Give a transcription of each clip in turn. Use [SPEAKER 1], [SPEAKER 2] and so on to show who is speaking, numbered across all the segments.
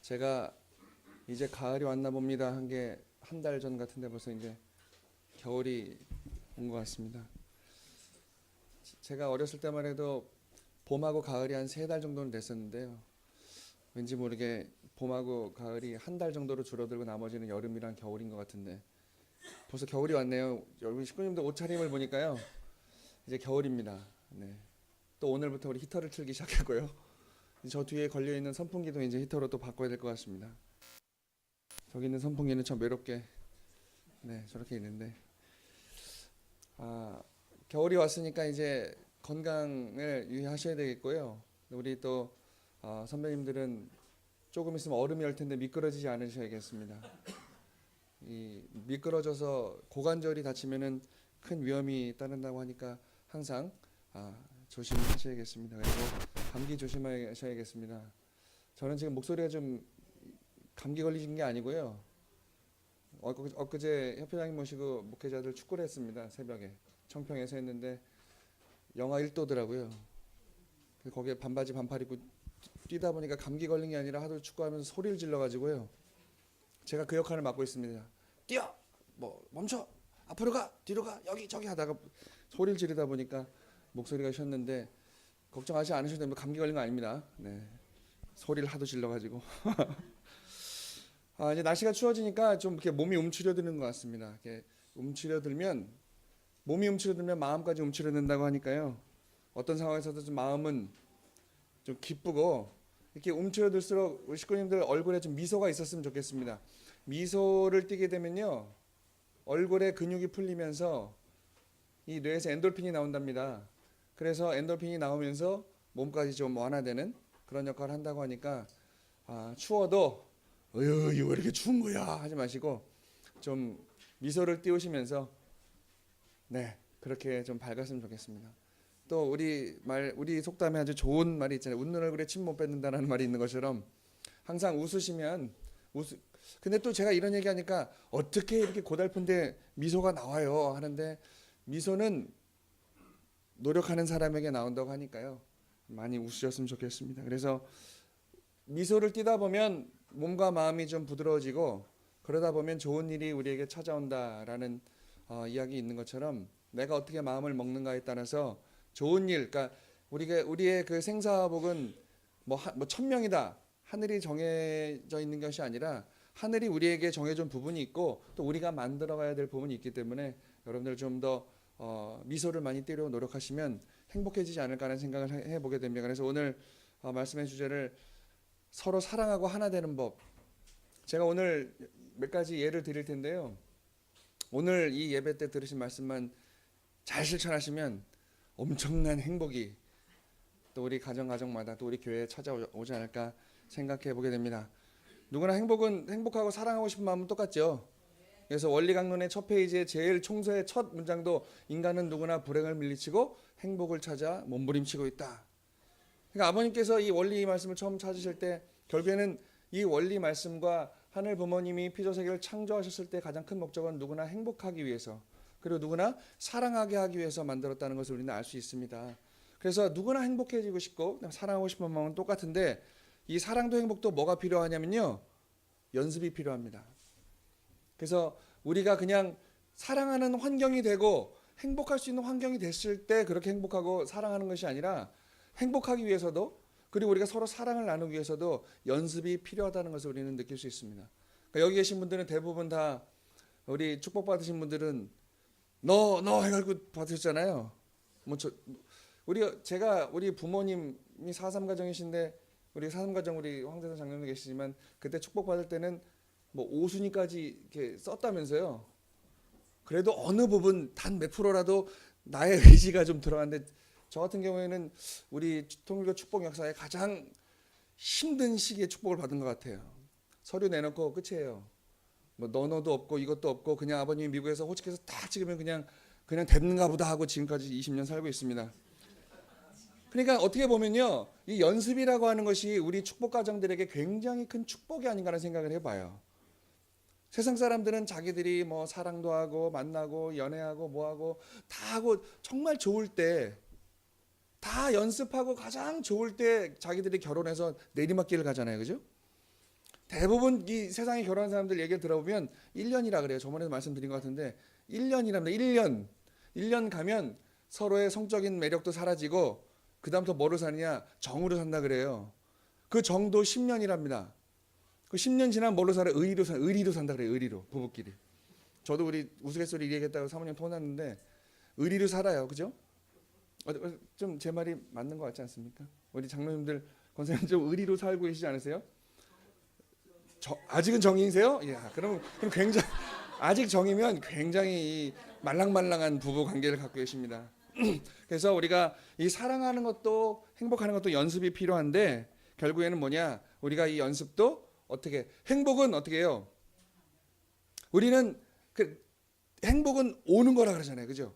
[SPEAKER 1] 제가 이제 가을이 왔나 봅니다 한 게 한 달 전 같은데 벌써 이제 겨울이 온 것 같습니다. 제가 어렸을 때만 해도 봄하고 가을이 한 3달 정도는 됐었는데요. 왠지 모르게 봄하고 가을이 한 달 정도로 줄어들고 나머지는 여름이랑 겨울인 것 같은데 벌써 겨울이 왔네요. 여러분 식구님들 옷차림을 보니까요 이제 겨울입니다. 네. 또 오늘부터 우리 히터를 틀기 시작했고요. 저 뒤에 걸려 있는 선풍기도 이제 히터로 또 바꿔야 될 것 같습니다. 저기 있는 선풍기는 참 외롭게 저렇게 있는데 겨울이 왔으니까 이제 건강을 유의하셔야 되겠고요. 우리 또 선배님들은 조금 있으면 얼음이 올 텐데 미끄러지지 않으셔야겠습니다. 이 미끄러져서 고관절이 다치면은 큰 위험이 따른다고 하니까 항상 조심하셔야겠습니다. 그리고 감기 조심하셔야겠습니다. 저는 지금 목소리가 좀 감기 걸리신 게 아니고요. 엊그제 협회장님 모시고 목회자들 축구를 했습니다. 새벽에 청평에서 했는데 영하 1도더라고요. 거기에 반바지 반팔 입고 뛰다 보니까 감기 걸린 게 아니라 하도 축구하면서 소리를 질러가지고요. 제가 그 역할을 맡고 있습니다. 뛰어, 멈춰, 앞으로 가, 뒤로 가, 여기 저기 하다가 소리를 지르다 보니까 목소리가 쉬었는데 걱정하지 않으셔도 됩니다. 감기 걸린 거 아닙니다. 네, 소리를 하도 질러가지고. 이제 날씨가 추워지니까 좀 이렇게 몸이 움츠려드는 것 같습니다. 이렇게 몸이 움츠려들면 마음까지 움츠려든다고 하니까요. 어떤 상황에서도 좀 마음은 좀 기쁘고 이렇게 움츠려들수록 우리 식구님들 얼굴에 좀 미소가 있었으면 좋겠습니다. 미소를 띠게 되면요, 얼굴에 근육이 풀리면서 이 뇌에서 엔돌핀이 나온답니다. 그래서 엔돌핀이 나오면서 몸까지 좀 완화되는 그런 역할을 한다고 하니까 추워도 어휴 왜 이렇게 추운 거야 하지 마시고 좀 미소를 띄우시면서 그렇게 좀 밝았으면 좋겠습니다. 또 우리 속담에 아주 좋은 말이 있잖아요. 웃는 얼굴에 침 못 뱉는다라는 말이 있는 것처럼 항상 웃으시면 근데 또 제가 이런 얘기하니까 어떻게 이렇게 고달픈데 미소가 나와요 하는데 미소는 노력하는 사람에게 나온다고 하니까요. 많이 웃으셨으면 좋겠습니다. 그래서 미소를 띠다 보면 몸과 마음이 좀 부드러워지고 그러다 보면 좋은 일이 우리에게 찾아온다라는 이야기 있는 것처럼 내가 어떻게 마음을 먹는가에 따라서 좋은 일, 그러니까 우리의 그 생사복은 천명이다. 하늘이 정해져 있는 것이 아니라 하늘이 우리에게 정해준 부분이 있고 또 우리가 만들어가야 될 부분이 있기 때문에 여러분들 좀 더 미소를 많이 띠려 노력하시면 행복해지지 않을까 하는 생각을 해보게 됩니다. 그래서 오늘 말씀의 주제를 서로 사랑하고 하나 되는 법. 제가 오늘 몇 가지 예를 드릴 텐데요. 오늘 이 예배 때 들으신 말씀만 잘 실천하시면 엄청난 행복이 또 우리 가정마다 또 우리 교회에 찾아오지 않을까 생각해 보게 됩니다. 누구나 행복하고 사랑하고 싶은 마음은 똑같죠. 그래서 원리강론의 첫 페이지에 제일 총서의 첫 문장도 인간은 누구나 불행을 물리치고 행복을 찾아 몸부림치고 있다. 그러니까 아버님께서 이 원리 말씀을 처음 찾으실 때 결국에는 이 원리 말씀과 하늘 부모님이 피조세계를 창조하셨을 때 가장 큰 목적은 누구나 행복하기 위해서 그리고 누구나 사랑하게 하기 위해서 만들었다는 것을 우리는 알 수 있습니다. 그래서 누구나 행복해지고 싶고 사랑하고 싶은 마음은 똑같은데 이 사랑도 행복도 뭐가 필요하냐면요, 연습이 필요합니다. 그래서 우리가 그냥 사랑하는 환경이 되고 행복할 수 있는 환경이 됐을 때 그렇게 행복하고 사랑하는 것이 아니라 행복하기 위해서도 그리고 우리가 서로 사랑을 나누기 위해서도 연습이 필요하다는 것을 우리는 느낄 수 있습니다. 그러니까 여기 계신 분들은 대부분 다 우리 축복 받으신 분들은 너 해가지고 받으셨잖아요. 우리 부모님이 4.3 가정이신데 우리 4.3 가정 우리 황대선 장로님 계시지만 그때 축복 받을 때는 5순위까지 이렇게 썼다면서요. 그래도 어느 부분 단 몇 프로라도 나의 의지가 좀 들어갔는데 저 같은 경우에는 우리 통일교 축복 역사에 가장 힘든 시기에 축복을 받은 것 같아요. 서류 내놓고 끝이에요. 너도 없고 이것도 없고 그냥 아버님이 미국에서 호치키에서 다 찍으면 그냥 됐는가 보다 하고 지금까지 20년 살고 있습니다. 그러니까 어떻게 보면요, 이 연습이라고 하는 것이 우리 축복 가정들에게 굉장히 큰 축복이 아닌가라는 생각을 해봐요. 세상 사람들은 자기들이 사랑도 하고 만나고 연애하고 뭐하고 다 하고 정말 좋을 때 다 연습하고 가장 좋을 때 자기들이 결혼해서 내리막길을 가잖아요. 그죠? 대부분 이 세상에 결혼한 사람들 얘기를 들어보면 1년이라 그래요. 저번에도 말씀드린 것 같은데 1년이랍니다. 1년. 1년 가면 서로의 성적인 매력도 사라지고 그 다음부터 뭐로 사느냐? 정으로 산다 그래요. 그 정도 10년이랍니다. 그 10년 지나면 뭘로 살아요? 의리로 산다 그래요. 의리로. 부부끼리. 저도 우리 우스갯소리 얘기했다고 사모님 통화했는데 의리로 살아요. 그죠? 좀 제 말이 맞는 것 같지 않습니까? 우리 장로님들 권사님 좀 의리로 살고 계시지 않으세요? 아직은 정이세요? 예. 그럼 굉장히 아직 정이면 굉장히 이 말랑말랑한 부부 관계를 갖고 계십니다. 그래서 우리가 이 사랑하는 것도 행복하는 것도 연습이 필요한데 결국에는 뭐냐? 우리가 이 연습도 어떻게 행복은 어떻게 해요? 우리는 그 행복은 오는 거라 그러잖아요. 그죠?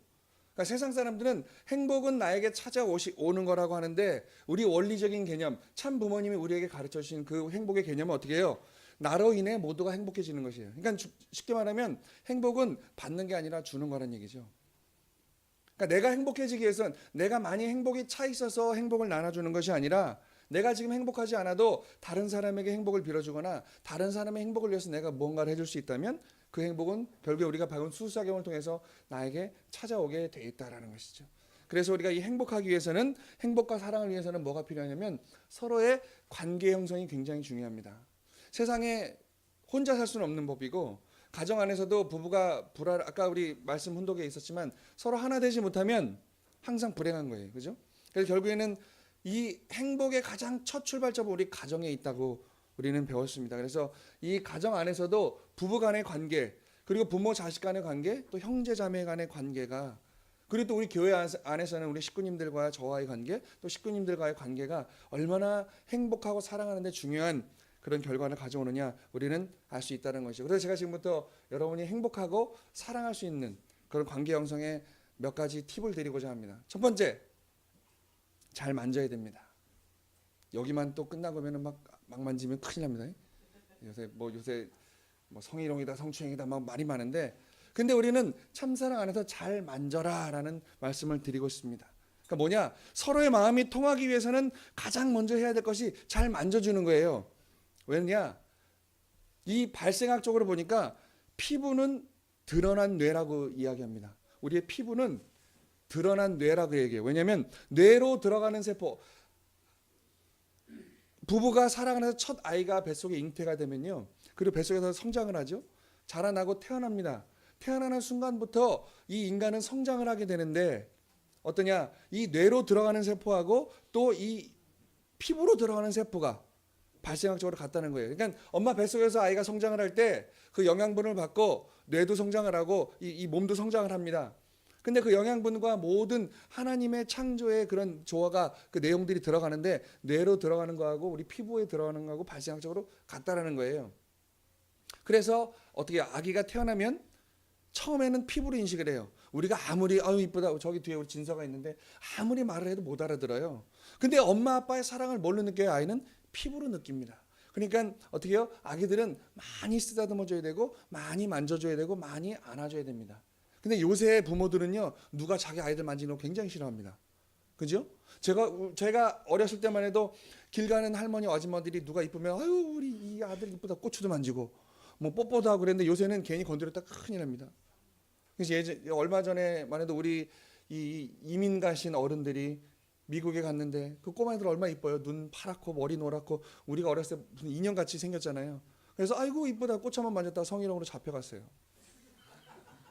[SPEAKER 1] 그러니까 세상 사람들은 행복은 나에게 찾아오는 거라고 하는데 우리 원리적인 개념, 참 부모님이 우리에게 가르쳐 주신 그 행복의 개념은 어떻게 해요? 나로 인해 모두가 행복해지는 것이에요. 그러니까 쉽게 말하면 행복은 받는 게 아니라 주는 거란 얘기죠. 그러니까 내가 행복해지기 위해서는 내가 많이 행복이 차 있어서 행복을 나눠주는 것이 아니라 내가 지금 행복하지 않아도 다른 사람에게 행복을 빌어주거나 다른 사람의 행복을 위해서 내가 무언가를 해줄 수 있다면 그 행복은 결국에 우리가 받은 수수작용을 통해서 나에게 찾아오게 돼 있다라는 것이죠. 그래서 우리가 이 행복하기 위해서는 행복과 사랑을 위해서는 뭐가 필요하냐면 서로의 관계 형성이 굉장히 중요합니다. 세상에 혼자 살 수는 없는 법이고 가정 안에서도 부부가 아까 우리 말씀 훈독에 있었지만 서로 하나 되지 못하면 항상 불행한 거예요. 그죠? 그래서 결국에는 이 행복의 가장 첫 출발점은 우리 가정에 있다고 우리는 배웠습니다. 그래서 이 가정 안에서도 부부 간의 관계, 그리고 부모 자식 간의 관계, 또 형제 자매 간의 관계가, 그리고 또 우리 교회 안에서는 우리 식구님들과 저와의 관계, 또 식구님들과의 관계가 얼마나 행복하고 사랑하는 데 중요한 그런 결과를 가져오느냐 우리는 알 수 있다는 것이죠. 그래서 제가 지금부터 여러분이 행복하고 사랑할 수 있는 그런 관계 형성에 몇 가지 팁을 드리고자 합니다. 첫 번째, 잘 만져야 됩니다. 여기만 또 끝나고 막 만지면 큰일 납니다. 요새 성희롱이다 성추행이다 막 말이 많은데, 근데 우리는 참사랑 안에서 잘 만져라라는 말씀을 드리고 싶습니다. 그러니까 뭐냐? 서로의 마음이 통하기 위해서는 가장 먼저 해야 될 것이 잘 만져주는 거예요. 왜냐? 이 발생학적으로 보니까 피부는 드러난 뇌라고 이야기합니다. 우리의 피부는 드러난 뇌라고 얘기해요. 왜냐하면 뇌로 들어가는 세포, 부부가 살아가면서 첫 아이가 뱃속에 잉태가 되면요, 그리고 뱃속에서 성장을 하죠. 자라나고 태어납니다. 태어나는 순간부터 이 인간은 성장을 하게 되는데 어떠냐? 이 뇌로 들어가는 세포하고 또 이 피부로 들어가는 세포가 발생학적으로 같다는 거예요. 그러니까 엄마 뱃속에서 아이가 성장을 할 때 그 영양분을 받고 뇌도 성장을 하고 이 몸도 성장을 합니다. 근데 그 영양분과 모든 하나님의 창조의 그런 조화가 그 내용들이 들어가는데 뇌로 들어가는 거하고 우리 피부에 들어가는 거하고 발생학적으로 같다라는 거예요. 그래서 어떻게 아기가 태어나면 처음에는 피부로 인식을 해요. 우리가 아무리 이쁘다, 저기 뒤에 우리 진서가 있는데 아무리 말을 해도 못 알아들어요. 근데 엄마 아빠의 사랑을 뭘로 느껴요? 아이는 피부로 느낍니다. 그러니까 어떻게 해요? 아기들은 많이 쓰다듬어 줘야 되고 많이 만져줘야 되고 많이 안아줘야 됩니다. 근데 요새 부모들은요, 누가 자기 아이들 만지는 거 굉장히 싫어합니다. 그죠? 제가 어렸을 때만 해도 길 가는 할머니 아줌마들이 누가 이쁘면 아유 우리 이 아들 이쁘다 고추도 만지고 뭐 뽀뽀도 하고 그랬는데 요새는 괜히 건드렸다 큰일 납니다. 그래서 얼마 전에만 해도 우리 이 이민 가신 어른들이 미국에 갔는데 그 꼬마애들 얼마나 이뻐요. 눈 파랗고 머리 노랗고 우리가 어렸을 때 무슨 인형같이 생겼잖아요. 그래서 아이고 이쁘다 꽃 한번 만졌다가 성희롱으로 잡혀갔어요.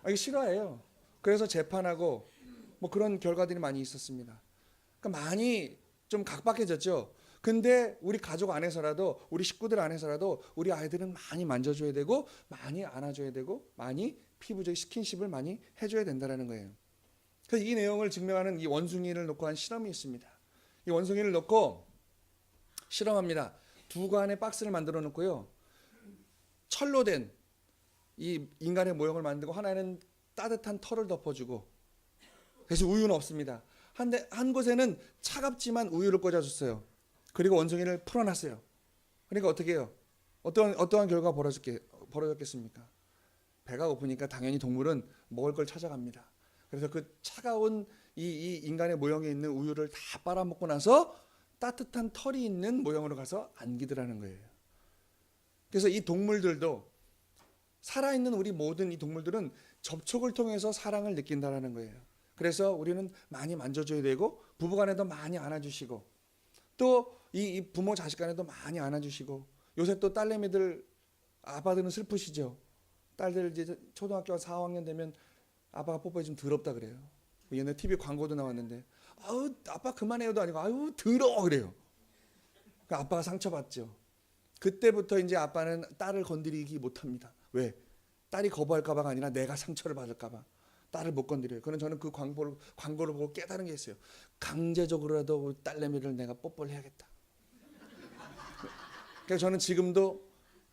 [SPEAKER 1] 이게 싫어해요. 그래서 재판하고 뭐 그런 결과들이 많이 있었습니다. 그러니까 많이 좀 각박해졌죠. 근데 우리 가족 안에서라도 우리 식구들 안에서라도 우리 아이들은 많이 만져줘야 되고 많이 안아줘야 되고 많이 피부적 스킨십을 많이 해줘야 된다는 거예요. 그래서 이 내용을 증명하는 이 원숭이를 놓고 한 실험이 있습니다. 이 원숭이를 놓고 실험합니다. 두 관의 박스를 만들어 놓고요, 철로 된 이 인간의 모형을 만들고 하나는 따뜻한 털을 덮어주고, 그래서 우유는 없습니다. 한 곳에는 차갑지만 우유를 꽂아줬어요. 그리고 원숭이를 풀어놨어요. 그러니까 어떻게 해요? 어떠한 결과가 벌어졌겠습니까? 배가 고프니까 당연히 동물은 먹을 걸 찾아갑니다. 그래서 그 차가운 이 인간의 모형에 있는 우유를 다 빨아먹고 나서 따뜻한 털이 있는 모형으로 가서 안기더라는 거예요. 그래서 이 동물들도 살아있는 우리 모든 이 동물들은 접촉을 통해서 사랑을 느낀다라는 거예요. 그래서 우리는 많이 만져줘야 되고 부부간에도 많이 안아주시고 또 이 부모 자식간에도 많이 안아주시고 요새 또 딸내미들 아빠들은 슬프시죠. 딸들 이제 초등학교 4학년 되면 아빠가 뽀뽀해 좀 더럽다 그래요. 옛날 TV 광고도 나왔는데 아우 아빠 그만해요도 아니고 아유 더러워 그래요. 그러니까 아빠가 상처받죠. 그때부터 이제 아빠는 딸을 건드리기 못합니다. 왜? 딸이 거부할까봐가 아니라 내가 상처를 받을까봐 딸을 못 건드려요. 그는 저는 그 광고를 보고 깨달은 게 있어요. 강제적으로라도 우리 딸내미를 내가 뽀뽀를 해야겠다. 그래서 저는 지금도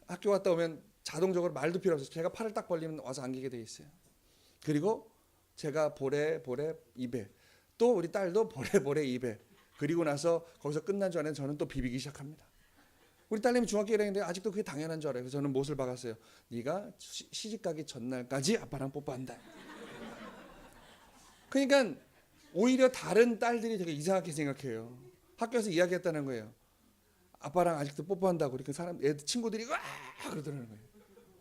[SPEAKER 1] 학교 갔다 오면 자동적으로 말도 필요 없어요. 제가 팔을 딱 벌리면 와서 안기게 돼 있어요. 그리고 제가 보래 입에 또 우리 딸도 보래 입에 그리고 나서 거기서 끝난 줄 알았는데 저는 또 비비기 시작합니다. 우리 딸내미 중학교 1학년인데 아직도 그게 당연한 줄 알아요. 그래서 저는 못을 박았어요. 네가 시집 가기 전날까지 아빠랑 뽀뽀한다. 그러니까 오히려 다른 딸들이 되게 이상하게 생각해요. 학교에서 이야기했다는 거예요. 아빠랑 아직도 뽀뽀한다고 이렇게 애들 친구들이 와 그러더라는 거예요.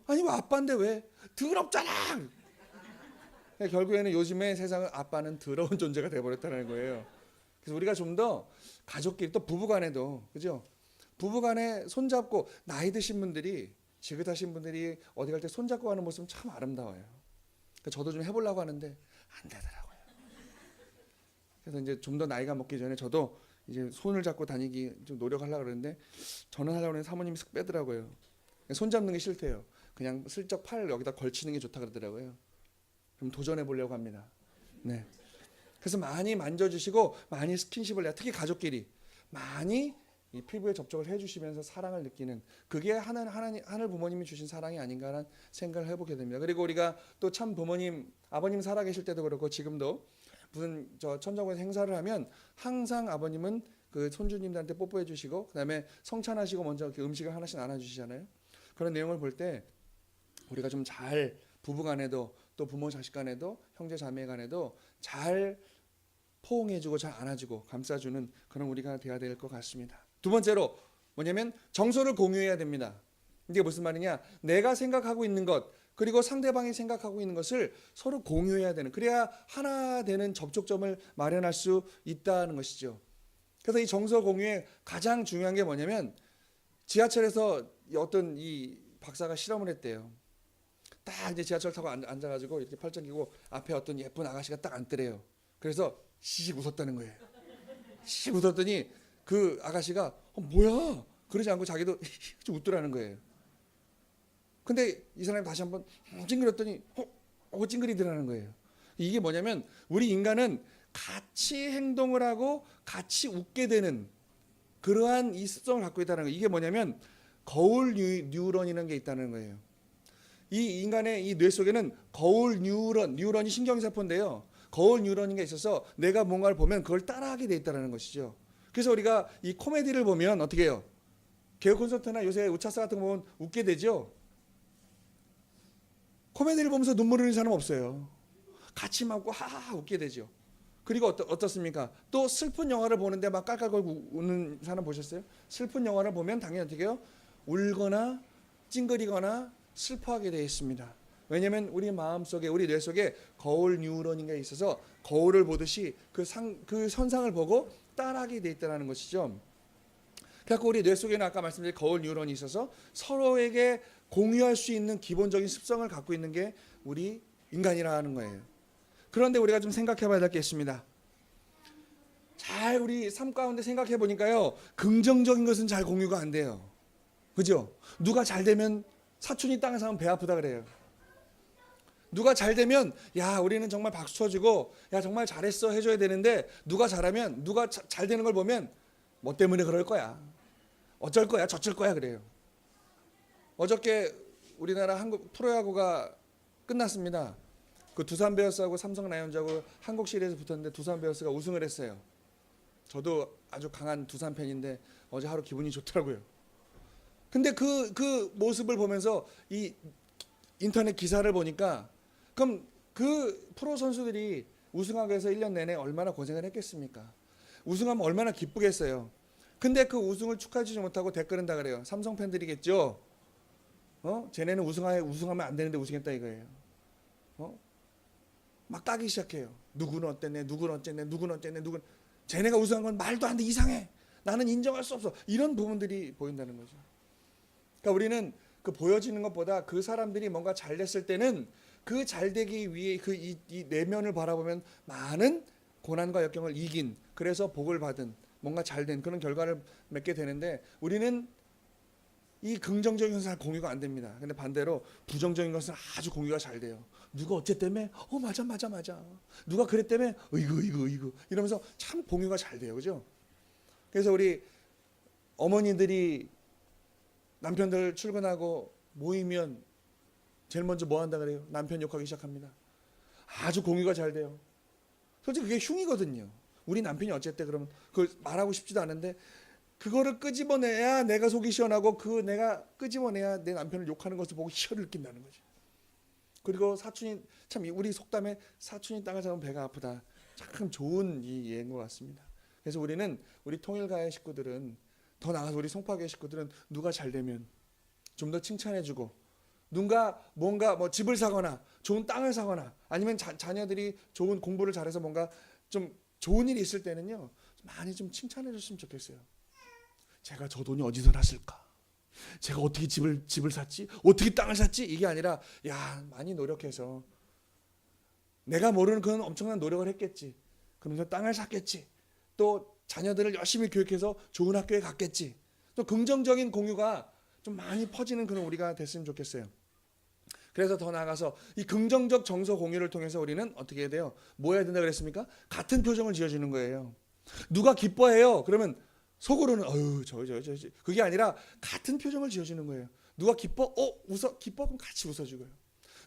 [SPEAKER 1] 아니 뭐 아빠인데 왜 더럽잖아. 결국에는 요즘의 세상은 아빠는 더러운 존재가 돼버렸다는 거예요. 그래서 우리가 좀 더 가족끼리 또 부부간에도 그죠? 부부간에 손잡고 나이 드신 분들이 지긋하신 분들이 어디 갈 때 손잡고 가는 모습은 참 아름다워요. 그러니까 저도 좀 해보려고 하는데 안 되더라고요. 그래서 이제 좀 더 나이가 먹기 전에 저도 이제 손을 잡고 다니기 좀 노력하려고 그러는데 저는 하려고 하는데 사모님이 쓱 빼더라고요. 손 잡는 게 싫대요. 그냥 슬쩍 팔 여기다 걸치는 게 좋다 그러더라고요. 그럼 도전해 보려고 합니다. 네. 그래서 많이 만져주시고 많이 스킨십을 해야 특히 가족끼리 많이 이 피부에 접촉을 해주시면서 사랑을 느끼는 그게 하늘 부모님이 주신 사랑이 아닌가라는 생각을 해보게 됩니다. 그리고 우리가 또 참 부모님 아버님 살아계실 때도 그렇고 지금도 무슨 저 천정부에서 행사를 하면 항상 아버님은 그 손주님들한테 뽀뽀해 주시고 그다음에 성찬하시고 먼저 음식을 하나씩 나눠주시잖아요. 그런 내용을 볼 때 우리가 좀 잘 부부간에도 또 부모 자식간에도 형제 자매간에도 잘 포옹해주고 잘 안아주고 감싸주는 그런 우리가 돼야 될 것 같습니다. 두 번째로 뭐냐면 정서를 공유해야 됩니다. 이게 무슨 말이냐? 내가 생각하고 있는 것 그리고 상대방이 생각하고 있는 것을 서로 공유해야 되는 그래야 하나 되는 접촉점을 마련할 수 있다는 것이죠. 그래서 이 정서 공유의 가장 중요한 게 뭐냐면 지하철에서 어떤 이 박사가 실험을 했대요. 딱 이제 지하철 타고 앉아가지고 이렇게 팔짱 끼고 앞에 어떤 예쁜 아가씨가 딱 앉더래요. 그래서 시식 웃었다는 거예요. 시식 웃었더니 그 아가씨가 뭐야? 그러지 않고 자기도 좀 웃더라는 거예요. 근데 이 사람이 다시 한번 찡그렸더니 찡그리더라는 거예요. 이게 뭐냐면 우리 인간은 같이 행동을 하고 같이 웃게 되는 그러한 이 습성을 갖고 있다는 거예요. 이게 뭐냐면 거울 뉴런이라는 게 있다는 거예요. 이 인간의 이 뇌 속에는 거울 뉴런이 신경세포인데요. 거울 뉴런이 있어서 내가 뭔가를 보면 그걸 따라하게 돼 있다는 것이죠. 그래서 우리가 이 코미디를 보면 어떻게 해요? 개그 콘서트나 요새 우차사 같은 거 보면 웃게 되죠. 코미디를 보면서 눈물 흘리는 사람 없어요. 같이 막 하하 웃게 되죠. 그리고 어떻습니까? 또 슬픈 영화를 보는데 막 깔깔거리고 웃는 사람 보셨어요? 슬픈 영화를 보면 당연히 어떻게 해요? 울거나 찡그리거나 슬퍼하게 되어 있습니다. 왜냐하면 우리 마음속에 우리 뇌 속에 거울 뉴런인 게 있어서 거울을 보듯이 그 선상을 보고 따라하게 되어 있다는 것이죠. 그래서 우리 뇌 속에는 아까 말씀드린 거울 뉴런이 있어서 서로에게 공유할 수 있는 기본적인 습성을 갖고 있는 게 우리 인간이라는 거예요. 그런데 우리가 좀 생각해 봐야 될 게 있습니다. 잘 우리 삶 가운데 생각해 보니까요. 긍정적인 것은 잘 공유가 안 돼요. 그죠? 누가 잘 되면 사촌이 땅에 사면 배 아프다 그래요. 누가 잘 되면 야 우리는 정말 박수 쳐주고 야 정말 잘했어 해줘야 되는데 누가 잘하면 누가 잘 되는 걸 보면 뭐 때문에 그럴 거야. 어쩔 거야 저쩔 거야 그래요. 어저께 우리나라 한국 프로야구가 끝났습니다. 그 두산 베어스하고 삼성 라이온즈하고 한국 시리즈 붙었는데 두산 베어스가 우승을 했어요. 저도 아주 강한 두산 팬인데 어제 하루 기분이 좋더라고요. 근데 그 모습을 보면서 이 인터넷 기사를 보니까 그럼 그 프로 선수들이 우승하기 위해서 1년 내내 얼마나 고생을 했겠습니까? 우승하면 얼마나 기쁘겠어요. 근데 그 우승을 축하해주지 못하고 댓글은 다 그래요. 삼성 팬들이겠죠. 쟤네는 우승하면 안 되는데 우승했다 이거예요. 막 까기 시작해요. 누구는 어땠네, 누구는 어쨌네, 누구는 어쨌네, 누구는 쟤네가 우승한 건 말도 안 돼, 이상해. 나는 인정할 수 없어. 이런 부분들이 보인다는 거죠. 그러니까 우리는 그 보여지는 것보다 그 사람들이 뭔가 잘 됐을 때는 그 잘되기 위해 이 내면을 바라보면 많은 고난과 역경을 이긴, 그래서 복을 받은, 뭔가 잘된 그런 결과를 맺게 되는데, 우리는 이 긍정적인 것은 공유가 안 됩니다. 근데 반대로 부정적인 것은 아주 공유가 잘 돼요. 누가 어쨌다며? 맞아. 누가 그랬다며? 이거 이러면서 참 공유가 잘 돼요. 그죠? 그래서 우리 어머니들이 남편들 출근하고 모이면 제일 먼저 뭐 한다 그래요? 남편 욕하기 시작합니다. 아주 공유가 잘 돼요. 솔직히 그게 흉이거든요. 우리 남편이 어쨌대 그러면 그걸 말하고 싶지도 않은데, 그거를 끄집어내야 내가 속이 시원하고, 내가 끄집어내야 내 남편을 욕하는 것을 보고 희열을 느낀다는 거죠. 그리고 사촌이, 참 우리 속담에 사촌이 땅을 잡으면 배가 아프다, 참 좋은 이 예인 것 같습니다. 그래서 우리는, 우리 통일가의 식구들은, 더 나아가서 우리 송파교회 식구들은 누가 잘 되면 좀 더 칭찬해주고, 누가 뭔가 뭐 집을 사거나 좋은 땅을 사거나 아니면 자녀들이 좋은 공부를 잘해서 뭔가 좀 좋은 일이 있을 때는요, 많이 좀 칭찬해 줬으면 좋겠어요. 제가 저 돈이 어디서 났을까? 제가 어떻게 집을 샀지? 어떻게 땅을 샀지? 이게 아니라, 야, 많이 노력해서 내가 모르는 그런 엄청난 노력을 했겠지. 그러면서 땅을 샀겠지. 또 자녀들을 열심히 교육해서 좋은 학교에 갔겠지. 또 긍정적인 공유가 좀 많이 퍼지는 그런 우리가 됐으면 좋겠어요. 그래서 더 나아가서 이 긍정적 정서 공유를 통해서 우리는 어떻게 해야 돼요? 뭐 해야 된다 그랬습니까? 같은 표정을 지어주는 거예요. 누가 기뻐해요? 그러면 속으로는 그게 아니라 같은 표정을 지어주는 거예요. 누가 기뻐? 웃어? 기뻐? 그럼 같이 웃어주고요.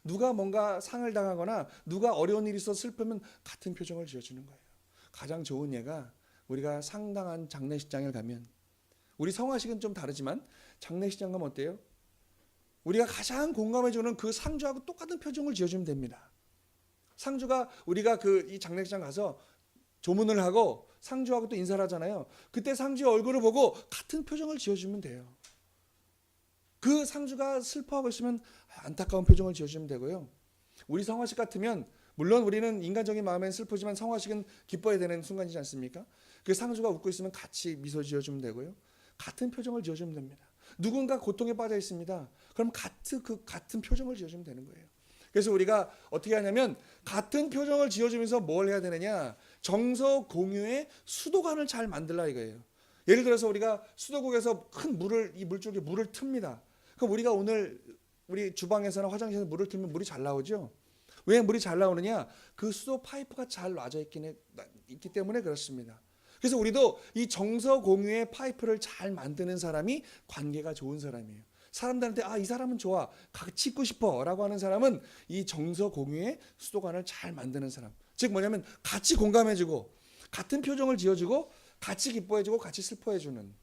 [SPEAKER 1] 누가 뭔가 상을 당하거나 누가 어려운 일이 있어서 슬프면 같은 표정을 지어주는 거예요. 가장 좋은 예가, 우리가 상당한 장례식장을 가면, 우리 성화식은 좀 다르지만 장례식장 가면 어때요? 우리가 가장 공감해주는 그 상주하고 똑같은 표정을 지어주면 됩니다. 상주가, 우리가 이 장례식장 가서 조문을 하고 상주하고 또 인사를 하잖아요. 그때 상주의 얼굴을 보고 같은 표정을 지어주면 돼요. 그 상주가 슬퍼하고 있으면 안타까운 표정을 지어주면 되고요. 우리 성화식 같으면, 물론 우리는 인간적인 마음엔 슬프지만 성화식은 기뻐야 되는 순간이지 않습니까? 그 상주가 웃고 있으면 같이 미소 지어주면 되고요. 같은 표정을 지어주면 됩니다. 누군가 고통에 빠져 있습니다. 그럼 같은 표정을 지어주면 되는 거예요. 그래서 우리가 어떻게 하냐면, 같은 표정을 지어주면서 뭘 해야 되느냐, 정서 공유의 수도관을 잘 만들라 이거예요. 예를 들어서 우리가 수도국에서 큰 이 물줄기에 물을 틉니다. 그럼 우리가 오늘 우리 주방에서나 화장실에서 물을 틀면 물이 잘 나오죠. 왜 물이 잘 나오느냐? 그 수도 파이프가 잘 놔져 있기 때문에 그렇습니다. 그래서 우리도 이 정서 공유의 파이프를 잘 만드는 사람이 관계가 좋은 사람이에요. 사람들한테 이 사람은 좋아, 같이 있고 싶어 라고 하는 사람은 이 정서 공유의 수도관을 잘 만드는 사람. 즉 뭐냐면 같이 공감해주고 같은 표정을 지어주고 같이 기뻐해주고 같이 슬퍼해주는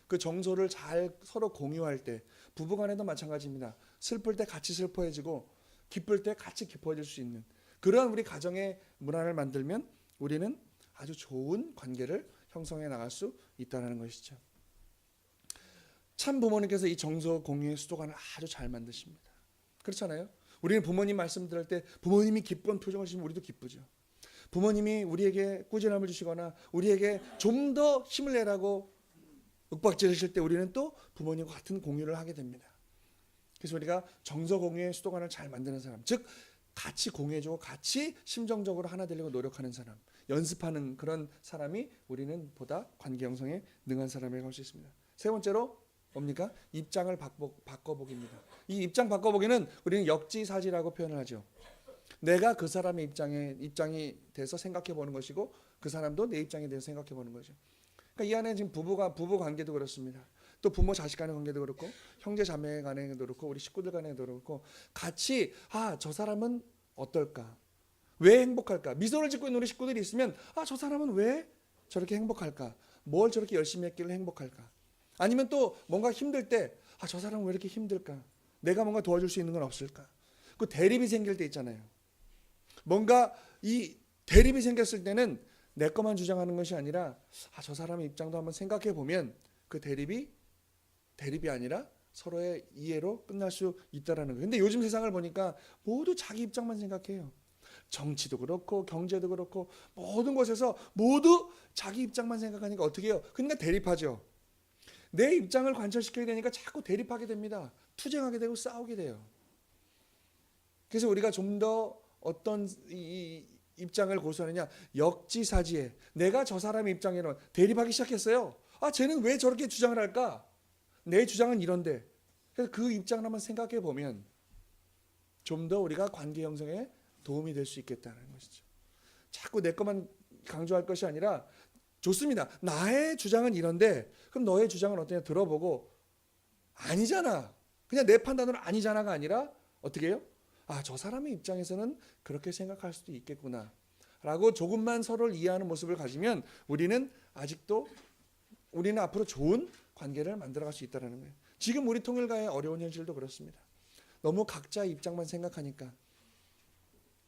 [SPEAKER 1] 그 정서를 잘 서로 공유할 때, 부부간에도 마찬가지입니다. 슬플 때 같이 슬퍼해주고 기쁠 때 같이 기뻐해줄 수 있는 그런 우리 가정의 문화를 만들면 우리는 아주 좋은 관계를 형성해 나갈 수 있다는 것이죠. 참 부모님께서 이 정서 공유의 수도관을 아주 잘 만드십니다. 그렇잖아요. 우리는 부모님 말씀 들을 때 부모님이 기쁜 표정을 지으면 우리도 기쁘죠. 부모님이 우리에게 꾸준함을 주시거나 우리에게 좀 더 힘을 내라고 윽박지르실 때 우리는 또 부모님과 같은 공유를 하게 됩니다. 그래서 우리가 정서 공유의 수도관을 잘 만드는 사람, 즉 같이 공유해주고 같이 심정적으로 하나 되려고 노력하는 사람, 연습하는 그런 사람이 우리는 보다 관계 형성에 능한 사람이라고 할 수 있습니다. 세 번째로 뭡니까? 입장을 바꿔보기입니다. 이 입장 바꿔보기는 우리는 역지사지라고 표현을 하죠. 내가 그 사람의 입장이 돼서 생각해 보는 것이고 그 사람도 내 입장에 대해서 생각해 보는 거죠. 그러니까 이 안에 지금 부부 관계도 그렇습니다. 또 부모 자식 간의 관계도 그렇고 형제 자매 간에도 그렇고 우리 식구들 간에도 그렇고 같이 저 사람은 어떨까? 왜 행복할까? 미소를 짓고 있는 우리 식구들이 있으면 저 사람은 왜 저렇게 행복할까? 뭘 저렇게 열심히 했길래 행복할까? 아니면 또 뭔가 힘들 때 저 사람은 왜 이렇게 힘들까? 내가 뭔가 도와줄 수 있는 건 없을까? 그 대립이 생길 때 있잖아요. 뭔가 이 대립이 생겼을 때는 내 것만 주장하는 것이 아니라 저 사람의 입장도 한번 생각해 보면 그 대립이 아니라 서로의 이해로 끝날 수 있다라는 거예요. 근데 요즘 세상을 보니까 모두 자기 입장만 생각해요. 정치도 그렇고 경제도 그렇고 모든 곳에서 모두 자기 입장만 생각하니까 어떻게 해요? 그러니까 대립하죠. 내 입장을 관철시켜야 되니까 자꾸 대립하게 됩니다. 투쟁하게 되고 싸우게 돼요. 그래서 우리가 좀 더 어떤 이 입장을 고수하느냐, 역지사지에 내가 저 사람의 입장에는 대립하기 시작했어요. 아, 쟤는 왜 저렇게 주장을 할까? 내 주장은 이런데. 그래서 그 입장을 한번 생각해 보면 좀 더 우리가 관계 형성에 도움이 될 수 있겠다는 것이죠. 자꾸 내 것만 강조할 것이 아니라, 좋습니다. 나의 주장은 이런데 그럼 너의 주장은 어떠냐 들어보고, 아니잖아, 그냥 내 판단으로 아니잖아가 아니라 어떻게 해요? 아, 저 사람의 입장에서는 그렇게 생각할 수도 있겠구나 라고 조금만 서로를 이해하는 모습을 가지면 우리는 앞으로 좋은 관계를 만들어갈 수 있다는 거예요. 지금 우리 통일가의 어려운 현실도 그렇습니다. 너무 각자의 입장만 생각하니까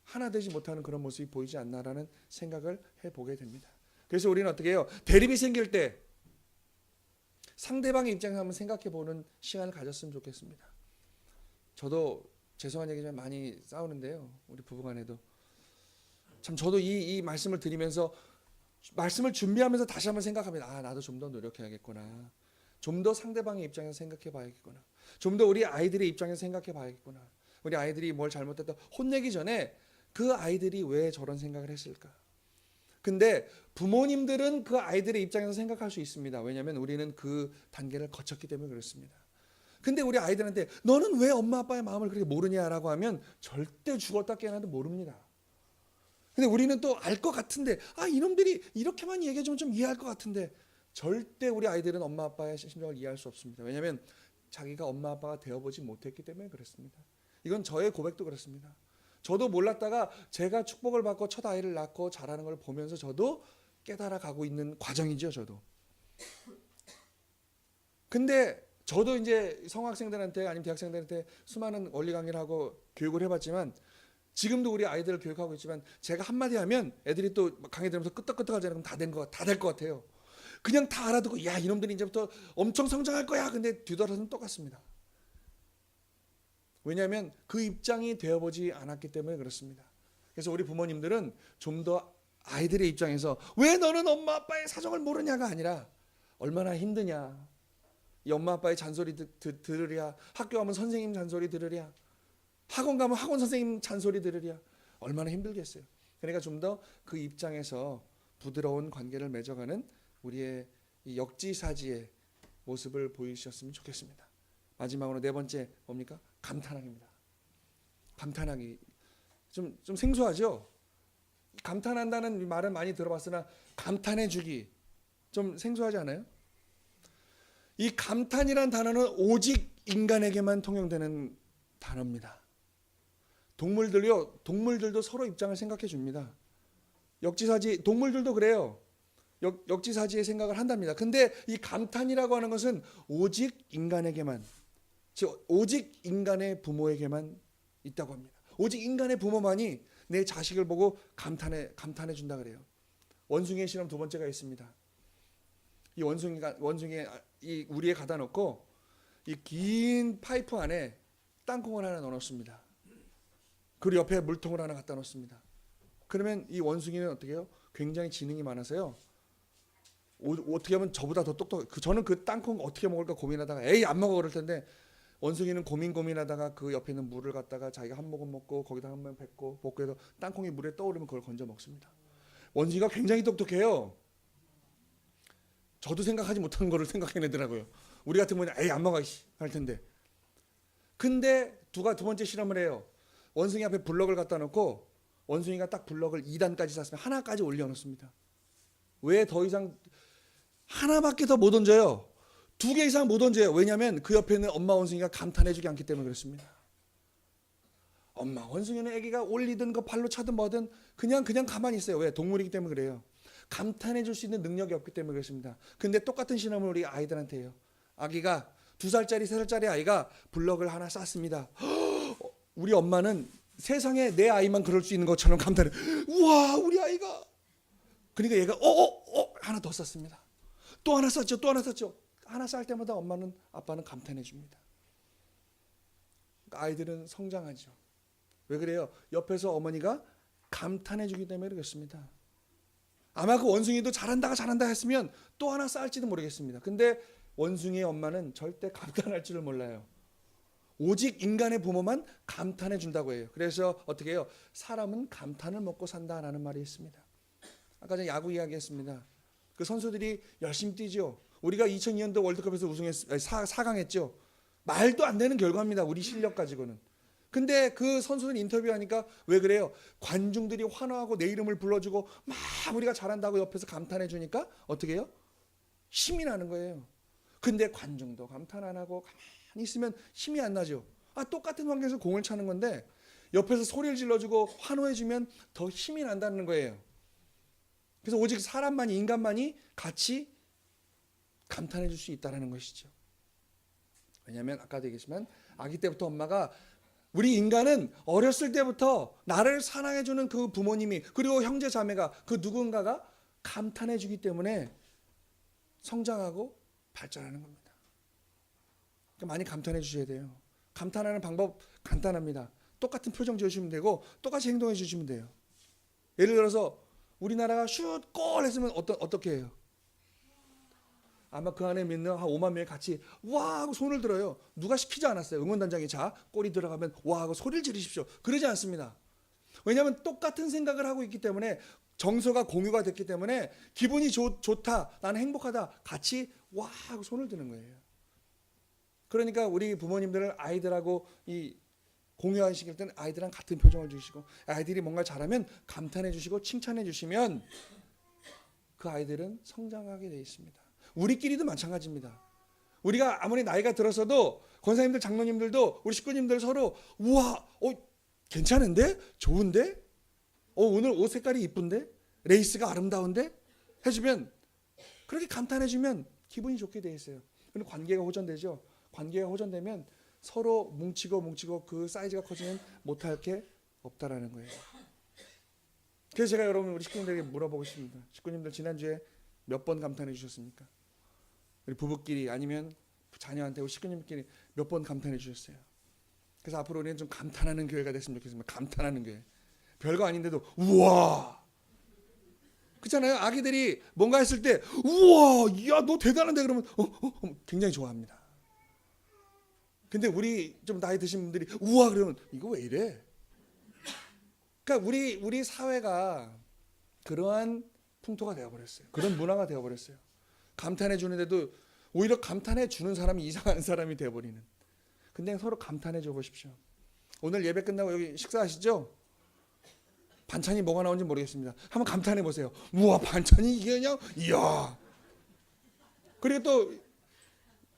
[SPEAKER 1] 하나 되지 못하는 그런 모습이 보이지 않나라는 생각을 해보게 됩니다. 그래서 우리는 어떻게 해요? 대립이 생길 때 상대방의 입장을 한번 생각해보는 시간을 가졌으면 좋겠습니다. 저도 죄송한 얘기지만 많이 싸우는데요. 우리 부부간에도. 참 저도 이 말씀을 드리면서, 말씀을 준비하면서 다시 한번 생각합니다. 아, 나도 좀 더 노력해야겠구나. 좀 더 상대방의 입장에서 생각해 봐야겠구나. 좀 더 우리 아이들의 입장에서 생각해 봐야겠구나. 우리 아이들이 뭘 잘못했다 혼내기 전에 그 아이들이 왜 저런 생각을 했을까? 근데 부모님들은 그 아이들의 입장에서 생각할 수 있습니다. 왜냐하면 우리는 그 단계를 거쳤기 때문에 그렇습니다. 근데 우리 아이들한테 너는 왜 엄마 아빠의 마음을 그렇게 모르냐라고 하면 절대 죽었다 깨어나도 모릅니다. 근데 우리는 또 알 것 같은데, 아, 이놈들이 이렇게만 얘기해주면 좀 이해할 것 같은데, 절대 우리 아이들은 엄마 아빠의 심정을 이해할 수 없습니다. 왜냐하면 자기가 엄마 아빠가 되어보지 못했기 때문에 그렇습니다. 이건 저의 고백도 그렇습니다. 저도 몰랐다가 제가 축복을 받고 첫 아이를 낳고 자라는 걸 보면서 저도 깨달아가고 있는 과정이죠, 저도. 근데 저도 이제 성학생들한테 아니면 대학생들한테 수많은 원리 강의를 하고 교육을 해봤지만, 지금도 우리 아이들을 교육하고 있지만, 제가 한마디 하면 애들이 또 강의 들으면서 끄떡끄떡하잖아요. 그럼 다 될 것 같아요. 그냥 다 알아듣고, 야, 이놈들이 이제부터 엄청 성장할 거야. 근데 뒤돌아서는 똑같습니다. 왜냐하면 그 입장이 되어보지 않았기 때문에 그렇습니다. 그래서 우리 부모님들은 좀 더 아이들의 입장에서 왜 너는 엄마 아빠의 사정을 모르냐가 아니라, 얼마나 힘드냐, 이 엄마 아빠의 잔소리 들으랴, 학교 가면 선생님 잔소리 들으랴, 학원 가면 학원 선생님 잔소리 들으랴, 얼마나 힘들겠어요. 그러니까 좀 더 그 입장에서 부드러운 관계를 맺어가는 우리의 이 역지사지의 모습을 보이셨으면 좋겠습니다. 마지막으로 네 번째 뭡니까? 감탄하기입니다. 감탄하기. 좀 생소하죠? 감탄한다는 말은 많이 들어봤으나 감탄해주기 좀 생소하지 않아요? 이 감탄이란 단어는 오직 인간에게만 통용되는 단어입니다. 동물들도 서로 입장을 생각해 줍니다. 역지사지, 동물들도 그래요. 역지사지의 생각을 한답니다. 근데 이 감탄이라고 하는 것은 오직 인간에게만, 즉 오직 인간의 부모에게만 있다고 합니다. 오직 인간의 부모만이 내 자식을 보고 감탄해 준다 그래요. 원숭이의 실험 두 번째가 있습니다. 이 원숭이에 이 우리에 가다 놓고 이 긴 파이프 안에 땅콩을 하나 넣어놓습니다. 그리고 옆에 물통을 하나 갖다 놓습니다. 그러면 이 원숭이는 어떻게 해요? 굉장히 지능이 많아서요. 어떻게 하면 저보다 더 저는 그 땅콩 어떻게 먹을까 고민하다가 에이 안 먹어 그럴 텐데, 원숭이는 고민하다가 그 옆에 있는 물을 갖다가 자기가 한 모금 먹고 거기다 한 모금 뱉고 해서 땅콩이 물에 떠오르면 그걸 건져 먹습니다. 원숭이가 굉장히 똑똑해요. 저도 생각하지 못한 거를 생각해내더라고요. 우리 같은 분이 에이 안 먹어 할 텐데. 근데 두 번째 실험을 해요. 원숭이 앞에 블럭을 갖다 놓고 원숭이가 딱 블럭을 2단까지 쌌으면 하나까지 올려놓습니다. 왜 더 이상 하나밖에 더 못 얹어요? 2개 이상 못 얹어요. 왜냐하면 그 옆에 있는 엄마 원숭이가 감탄해주지 않기 때문에 그렇습니다. 엄마 원숭이는 아기가 올리든 그 발로 차든 뭐든 그냥 가만히 있어요. 왜? 동물이기 때문에 그래요. 감탄해줄 수 있는 능력이 없기 때문에 그렇습니다. 근데 똑같은 실험을 우리 아이들한테 해요. 아기가 2살짜리 3살짜리 아이가 블럭을 하나 쌌습니다. 우리 엄마는 세상에 내 아이만 그럴 수 있는 것처럼 감탄해. 우와 우리 아이가. 그러니까 얘가 하나 더 쌌습니다. 또 하나 쌌죠. 하나 쌀 때마다 아빠는 감탄해 줍니다. 아이들은 성장하죠. 왜 그래요? 옆에서 어머니가 감탄해 주기 때문에 그렇습니다. 아마 그 원숭이도 잘한다 했으면 또 하나 쌓을지도 모르겠습니다. 근데 원숭이의 엄마는 절대 감탄할 줄을 몰라요. 오직 인간의 부모만 감탄해 준다고 해요. 그래서 어떻게 해요? 사람은 감탄을 먹고 산다라는 말이 있습니다. 아까 전에 야구 이야기했습니다. 그 선수들이 열심히 뛰죠. 우리가 2002년도 월드컵에서 4강했죠. 말도 안 되는 결과입니다. 우리 실력 가지고는. 근데 그 선수들 인터뷰하니까 왜 그래요? 관중들이 환호하고 내 이름을 불러주고 막 우리가 잘한다고 옆에서 감탄해 주니까 어떻게 해요? 힘이 나는 거예요. 근데 관중도 감탄 안 하고 가만히 있으면 힘이 안 나죠. 똑같은 환경에서 공을 차는 건데 옆에서 소리를 질러주고 환호해 주면 더 힘이 난다는 거예요. 그래서 오직 사람만이, 인간만이 같이 감탄해 줄 수 있다는 것이죠. 왜냐하면 아까도 얘기했지만 아기 때부터 엄마가, 우리 인간은 어렸을 때부터 나를 사랑해 주는 그 부모님이, 그리고 형제 자매가, 그 누군가가 감탄해 주기 때문에 성장하고 발전하는 겁니다. 그러니까 많이 감탄해 주셔야 돼요. 감탄하는 방법 간단합니다. 똑같은 표정 지어주시면 되고 똑같이 행동해 주시면 돼요. 예를 들어서 우리나라가 슛, 골 했으면 어떻게 해요? 아마 그 안에 있는 한 5만 명이 같이 와 하고 손을 들어요. 누가 시키지 않았어요. 응원단장이 자, 골이 들어가면 와 하고 소리를 지르십시오. 그러지 않습니다. 왜냐하면 똑같은 생각을 하고 있기 때문에, 정서가 공유가 됐기 때문에 기분이 좋다, 나는 행복하다, 같이 와 하고 손을 드는 거예요. 그러니까 우리 부모님들은 아이들하고 이 공유하실 때는 아이들랑 같은 표정을 주시고, 아이들이 뭔가 잘하면 감탄해 주시고 칭찬해 주시면 그 아이들은 성장하게 되어 있습니다. 우리끼리도 마찬가지입니다. 우리가 아무리 나이가 들었어도 권사님들, 장로님들도 우리 식구님들 서로 우와, 괜찮은데? 좋은데? 오늘 옷 색깔이 이쁜데? 레이스가 아름다운데? 해주면, 그렇게 감탄해주면 기분이 좋게 돼 있어요. 그리고 관계가 호전되죠. 관계가 호전되면 서로 뭉치고 그 사이즈가 커지면 못할 게 없다라는 거예요. 그래서 제가 여러분 우리 식구님들에게 물어보고 싶습니다. 식구님들 지난주에 몇 번 감탄해 주셨습니까? 우리 부부끼리 아니면 자녀한테, 우리 식구님끼리 몇 번 감탄해 주셨어요? 그래서 앞으로 우리는 좀 감탄하는 교회가 됐으면 좋겠습니다. 감탄하는 교회. 별거 아닌데도 우와, 그렇잖아요. 아기들이 뭔가 했을 때 우와, 야 너 대단한데 그러면 굉장히 좋아합니다. 근데 우리 좀 나이 드신 분들이 우와 그러면 이거 왜 이래? 그러니까 우리 사회가 그러한 풍토가 되어버렸어요. 그런 문화가 되어버렸어요. 감탄해 주는데도 오히려 감탄해 주는 사람이 이상한 사람이 되어버리는. 근데 서로 감탄해 줘 보십시오. 오늘 예배 끝나고 여기 식사하시죠? 반찬이 뭐가 나온지 모르겠습니다. 한번 감탄해 보세요. 우와, 반찬이 이게 그냥 이야. 그리고 또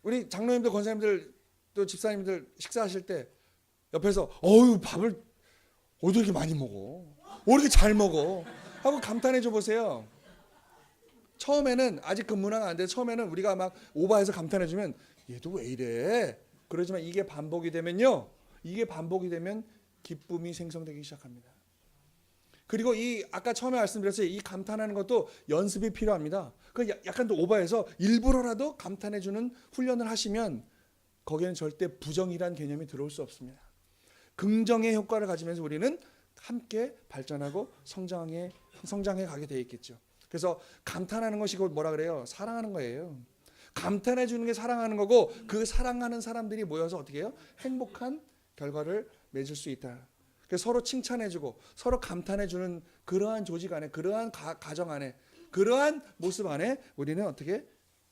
[SPEAKER 1] 우리 장로님들, 권사님들, 또 집사님들 식사하실 때 옆에서 밥을 어디 이렇게 많이 먹어? 왜 이렇게 잘 먹어? 하고 감탄해 줘 보세요. 처음에는 아직 그 문화가 안 돼서 처음에는 우리가 막 오버해서 감탄해 주면 얘도 왜 이래? 그러지만 이게 반복이 되면요. 이게 반복이 되면 기쁨이 생성되기 시작합니다. 그리고 이 아까 처음에 말씀드렸어요. 이 감탄하는 것도 연습이 필요합니다. 그 약간 더 오버해서 일부러라도 감탄해 주는 훈련을 하시면 거기에는 절대 부정이란 개념이 들어올 수 없습니다. 긍정의 효과를 가지면서 우리는 함께 발전하고 성장해 가게 되어 있겠죠. 그래서 감탄하는 것이 곧 뭐라 그래요? 사랑하는 거예요. 감탄해 주는 게 사랑하는 거고, 그 사랑하는 사람들이 모여서 어떻게 해요? 행복한 결과를 맺을 수 있다. 그래서 서로 칭찬해 주고 서로 감탄해 주는 그러한 조직 안에, 그러한 가정 안에, 그러한 모습 안에 우리는 어떻게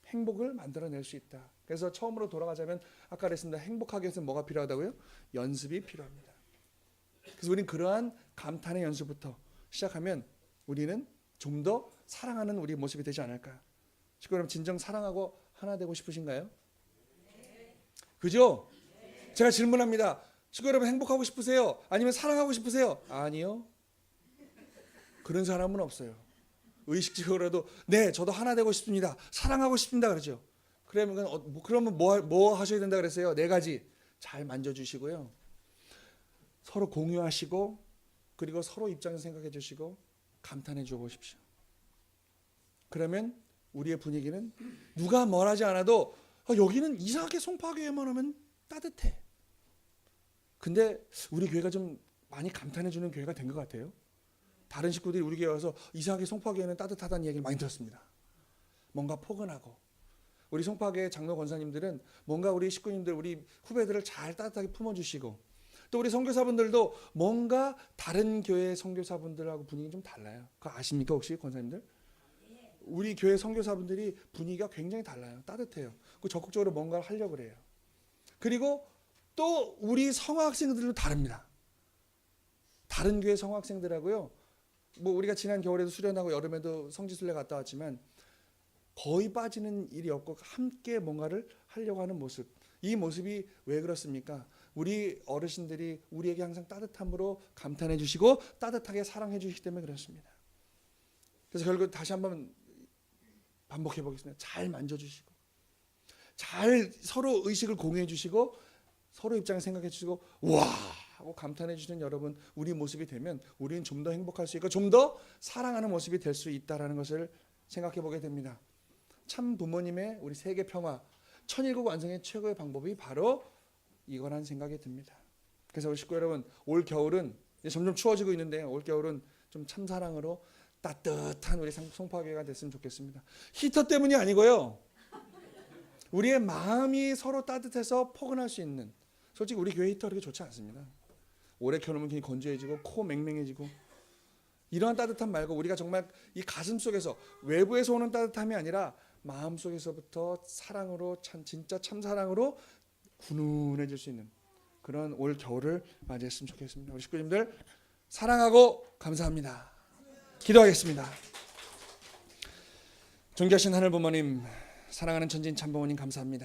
[SPEAKER 1] 행복을 만들어낼 수 있다. 그래서 처음으로 돌아가자면 아까 그랬습니다. 행복하기 위해서는 뭐가 필요하다고요? 연습이 필요합니다. 그래서 우리는 그러한 감탄의 연습부터 시작하면 우리는 좀 더 사랑하는 우리 모습이 되지 않을까. 지금 여러분 진정 사랑하고 하나 되고 싶으신가요? 그죠? 제가 질문합니다. 지금 여러분 행복하고 싶으세요? 아니면 사랑하고 싶으세요? 아니요. 그런 사람은 없어요. 의식적으로라도 네, 저도 하나 되고 싶습니다. 사랑하고 싶습니다. 그러죠. 그러면 뭐 하셔야 된다 그랬어요? 4가지. 잘 만져주시고요. 서로 공유하시고, 그리고 서로 입장에서 생각해 주시고 감탄해 줘 보십시오. 그러면 우리의 분위기는 누가 뭘 하지 않아도 여기는 이상하게 송파교회만 하면 따뜻해. 근데 우리 교회가 좀 많이 감탄해 주는 교회가 된 것 같아요. 다른 식구들이 우리 교회 와서 이상하게 송파교회는 따뜻하다는 얘기를 많이 들었습니다. 뭔가 포근하고, 우리 송파교회 장로 권사님들은 뭔가 우리 식구님들, 우리 후배들을 잘 따뜻하게 품어주시고, 또 우리 선교사분들도 뭔가 다른 교회 선교사분들하고 분위기 좀 달라요. 그거 아십니까 혹시 권사님들? 우리 교회 선교사분들이 분위기가 굉장히 달라요. 따뜻해요. 그 적극적으로 뭔가를 하려고 그래요. 그리고 또 우리 성학생들도 다릅니다. 다른 교회 성학생들하고요, 뭐 우리가 지난 겨울에도 수련하고 여름에도 성지순례 갔다 왔지만 거의 빠지는 일이 없고 함께 뭔가를 하려고 하는 모습, 이 모습이 왜 그렇습니까? 우리 어르신들이 우리에게 항상 따뜻함으로 감탄해 주시고 따뜻하게 사랑해 주시기 때문에 그렇습니다. 그래서 결국 다시 한번 반복해 보겠습니다. 잘 만져주시고, 잘 서로 의식을 공유해 주시고, 서로 입장을 생각해 주시고, 와 하고 감탄해 주시는 여러분, 우리 모습이 되면 우리는 좀 더 행복할 수 있고 좀 더 사랑하는 모습이 될 수 있다라는 것을 생각해 보게 됩니다. 참 부모님의 우리 세계 평화, 천일국 완성의 최고의 방법이 바로 이거라는 생각이 듭니다. 그래서 우리 식구 여러분, 올 겨울은 이제 점점 추워지고 있는데요, 올 겨울은 좀 참사랑으로 따뜻한 우리 송파교회가 됐으면 좋겠습니다. 히터 때문이 아니고요, 우리의 마음이 서로 따뜻해서 포근할 수 있는, 솔직히 우리 교회 히터 그렇게 좋지 않습니다. 오래 켜놓으면 괜히 건조해지고 코 맹맹해지고, 이러한 따뜻함 말고 우리가 정말 이 가슴 속에서, 외부에서 오는 따뜻함이 아니라 마음 속에서부터 사랑으로, 진짜 참사랑으로 훈훈해질 수 있는 그런 올 겨울을 맞이했으면 좋겠습니다. 우리 식구님들 사랑하고 감사합니다. 기도하겠습니다. 존귀하신 하늘 부모님, 사랑하는 천진 참부모님 감사합니다.